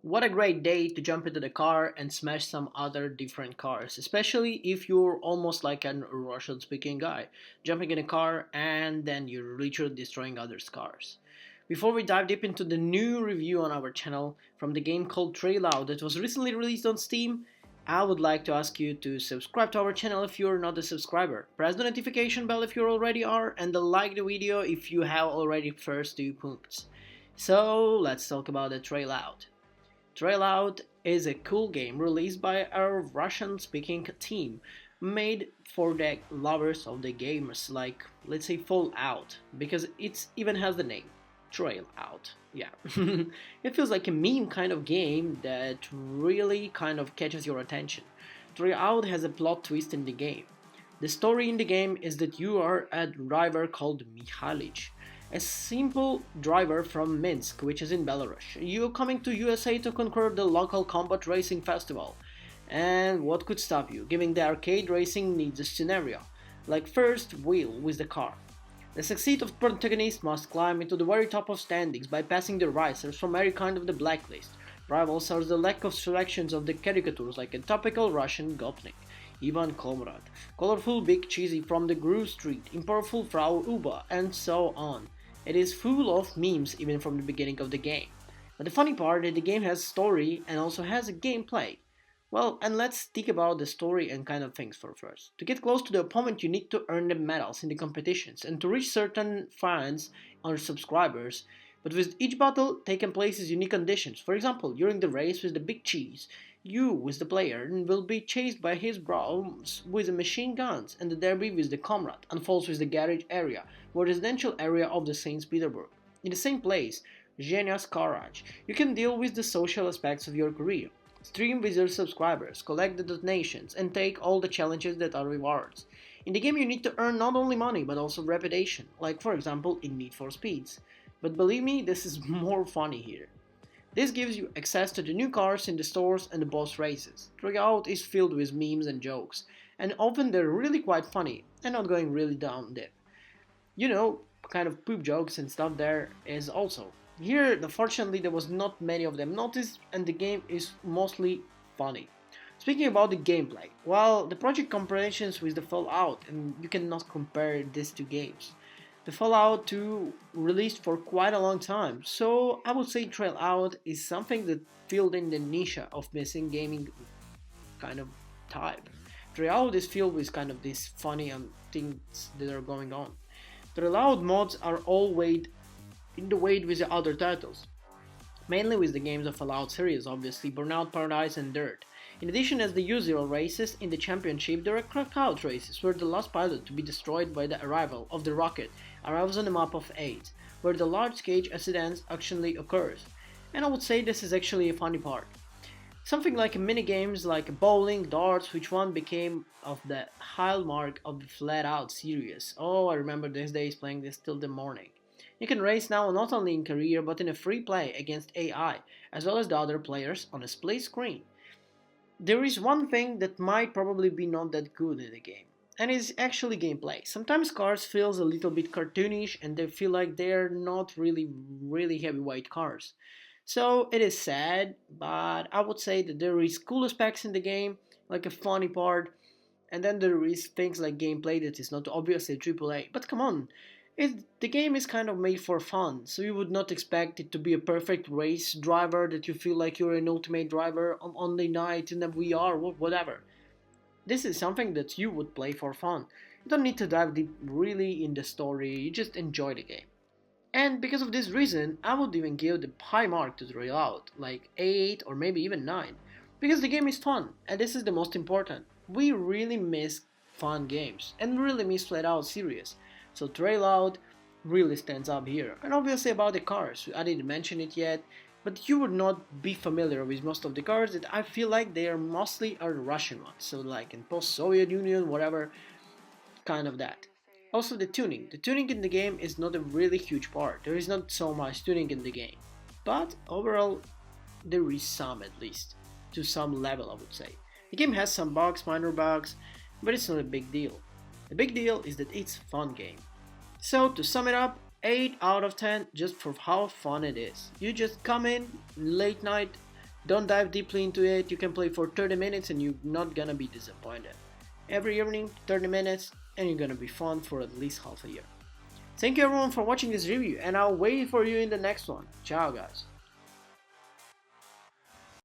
What a great day to jump into the car and smash some other different cars, especially if you're almost like a Russian speaking guy, jumping in a car and then you're literally destroying others' cars. Before we dive deep into the new review on our channel from the game called Trail Out that was recently released on Steam, I would like to ask you to subscribe to our channel if you're not a subscriber, press the notification bell if you already are, and like the video if you have already first 2 points. So let's talk about the Trail Out. Trail Out is a cool game released by a Russian-speaking team made for the lovers of the gamers like, let's say, Fallout, because it even has the name, Trail Out. Yeah. It feels like a meme kind of game that really kind of catches your attention. Trail Out has a plot twist in the game. The story in the game is that you are a driver called Mikhailych, a simple driver from Minsk, which is in Belarus. You're coming to USA to conquer the local combat racing festival. And what could stop you, given the arcade racing needs a scenario, like first wheel with the car. The succeed of protagonist must climb into the very top of standings by passing the racers from every kind of the blacklist. Rivals are the lack of selections of the caricatures like a topical Russian gopnik, Ivan Komrad, colorful Big Cheesy from the Grove Street, impowerful Frau Uba, and so on. It is full of memes even from the beginning of the game. But the funny part is the game has story and also has a gameplay. Well, and let's think about the story and kind of things for first. To get close to the opponent, you need to earn the medals in the competitions and to reach certain fans or subscribers. But with each battle taking place is unique conditions. For example, during the race with the big cheese, you, with the player, will be chased by his bros with the machine guns, and the derby with the comrade unfolds with the garage area, or residential area of the St. Petersburg. In the same place, Genius Courage, you can deal with the social aspects of your career. Stream with your subscribers, collect the donations, and take all the challenges that are rewards. In the game you need to earn not only money but also reputation, like for example in Need for Speeds. But believe me, this is more funny here. This gives you access to the new cars in the stores and the boss races. Tryout is filled with memes and jokes, and often they're really quite funny and not going really down deep. You know, kind of poop jokes and stuff there is also. Here, unfortunately, there was not many of them noticed, and the game is mostly funny. Speaking about the gameplay, well, the project comparisons with the Fallout, and you cannot compare these two games. The Fallout 2 released for quite a long time, so I would say Trail Out is something that filled in the niche of missing gaming kind of type. Trail Out is filled with kind of these funny things that are going on. The allowed mods are all weighed in the weight with the other titles, mainly with the games of Fallout series, obviously Burnout Paradise and Dirt. In addition, as the usual races in the championship, there are crackout races where the last pilot to be destroyed by the arrival of the rocket arrives on the map of 8, where the large cage accident actually occurs. And I would say this is actually a funny part. Something like mini games like bowling, darts, which one became of the hallmark of the Flat Out series. Oh, I remember these days playing this till the morning. You can race now not only in career but in a free play against AI, as well as the other players on a split screen. There is one thing that might probably be not that good in the game, and it's actually gameplay. Sometimes cars feels a little bit cartoonish and they feel like they're not really heavyweight cars. So it is sad, but I would say that there is cool aspects in the game, like a funny part, and then there is things like gameplay that is not obviously AAA. But come on, the game is kind of made for fun, so you would not expect it to be a perfect race driver that you feel like you're an ultimate driver on the night in a VR or whatever. This is something that you would play for fun. You don't need to dive deep really in the story, you just enjoy the game. And because of this reason, I would even give the high mark to the rollout, like 8 or maybe even 9. Because the game is fun, and this is the most important. We really miss fun games, and really miss Flat Out series. So Trail Out really stands up here. And obviously about the cars, I didn't mention it yet, but you would not be familiar with most of the cars that I feel like they are mostly are Russian ones. So like in post-Soviet Union, whatever, kind of that. Also the tuning. The tuning in the game is not a really huge part. There is not so much tuning in the game. But overall, there is some at least. To some level I would say. The game has some bugs, minor bugs, but it's not a big deal. The big deal is that it's a fun game. So to sum it up, 8 out of 10 just for how fun it is. You just come in late night Don't dive deeply into it. You can play for 30 minutes and you're not gonna be disappointed. Every evening, 30 minutes, and you're gonna be fun for at least half a year. Thank you everyone for watching this review, and I'll wait for you in the next one. Ciao guys.